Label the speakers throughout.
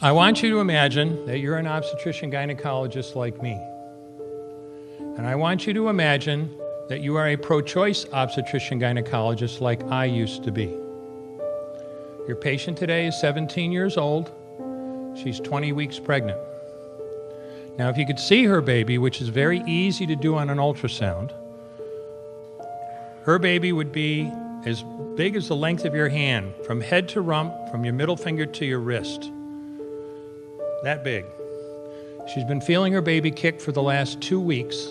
Speaker 1: I want you to imagine that you're an obstetrician gynecologist like me. And I want you to imagine that you are a pro-choice obstetrician gynecologist like I used to be. Your patient today is 17 years old. She's 20 weeks pregnant. Now, if you could see her baby, which is very easy to do on an ultrasound, her baby would be as big as the length of your hand, from head to rump, from your middle finger to your wrist. That big. She's been feeling her baby kick for the last 2 weeks,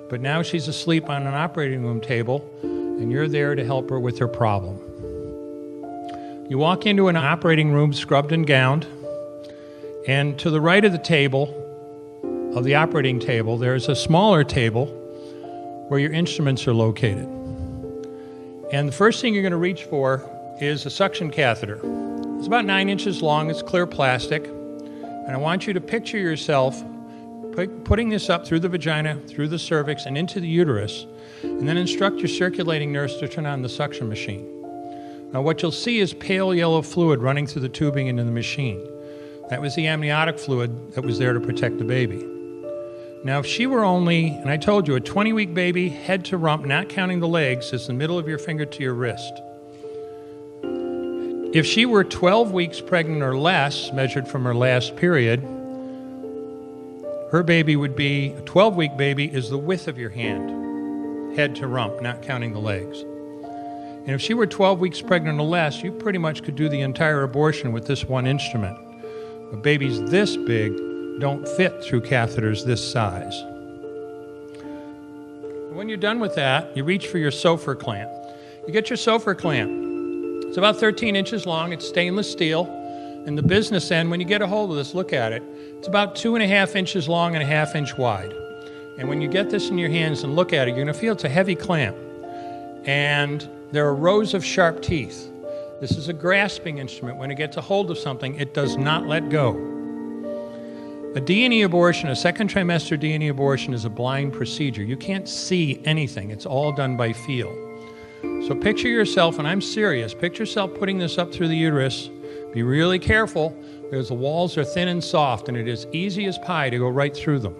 Speaker 1: but now she's asleep on an operating room table, and you're there to help her with her problem. You walk into an operating room scrubbed and gowned, and to the right of the table, of the operating table, there's a smaller table where your instruments are located. And the first thing you're going to reach for is a suction catheter. It's about 9 inches long, it's clear plastic, and I want you to picture yourself putting this up through the vagina, through the cervix, and into the uterus, and then instruct your circulating nurse to turn on the suction machine. Now what you'll see is pale yellow fluid running through the tubing into the machine. That was the amniotic fluid that was there to protect the baby. Now if she were only, and I told you, a 20-week baby, head to rump, not counting the legs, is the middle of your finger to your wrist. If she were 12 weeks pregnant or less, measured from her last period, her baby would be, a 12-week baby is the width of your hand, head to rump, not counting the legs. And if she were 12 weeks pregnant or less, you pretty much could do the entire abortion with this one instrument. But babies this big don't fit through catheters this size. When you're done with that, you reach for your Sofer clamp. You get your Sofer clamp. It's about 13 inches long, it's stainless steel, and the business end, when you get a hold of this, look at it, it's about 2.5 inches long and 1/2 inch wide. And when you get this in your hands and look at it, you're going to feel it's a heavy clamp. And there are rows of sharp teeth. This is a grasping instrument. When it gets a hold of something, it does not let go. A D&E abortion, a second trimester D&E abortion, is a blind procedure. You can't see anything. It's all done by feel. So picture yourself, and I'm serious, picture yourself putting this up through the uterus. Be really careful, because the walls are thin and soft, and it is easy as pie to go right through them.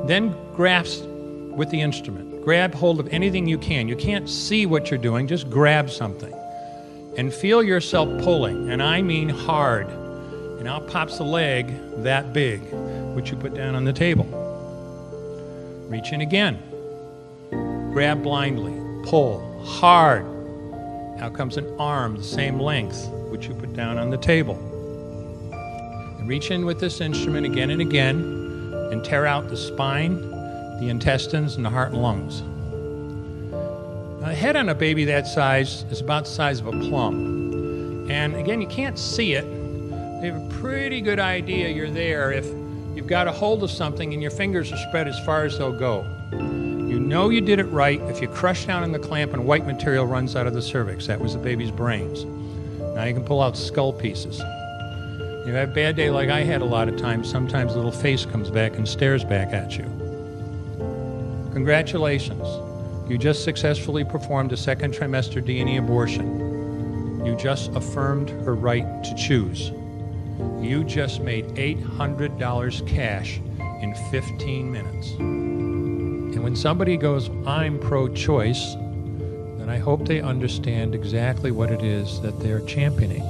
Speaker 1: Then grasp with the instrument. Grab hold of anything you can. You can't see what you're doing, just grab something. And feel yourself pulling, and I mean hard. And out pops the leg that big, which you put down on the table. Reach in again. Grab blindly, pull hard. Out comes an arm the same length, which you put down on the table. And reach in with this instrument again and again, and tear out the spine, the intestines, and the heart and lungs. Now, the head on a baby that size is about the size of a plum. And again, you can't see it. You have a pretty good idea you're there if you've got a hold of something and your fingers are spread as far as they'll go. You know you did it right if you crush down in the clamp and white material runs out of the cervix. That was the baby's brains. Now you can pull out skull pieces. You have a bad day like I had a lot of times. Sometimes a little face comes back and stares back at you. Congratulations. You just successfully performed a second trimester D&E abortion. You just affirmed her right to choose. You just made $800 cash in 15 minutes. And when somebody goes, I'm pro-choice, then I hope they understand exactly what it is that they're championing.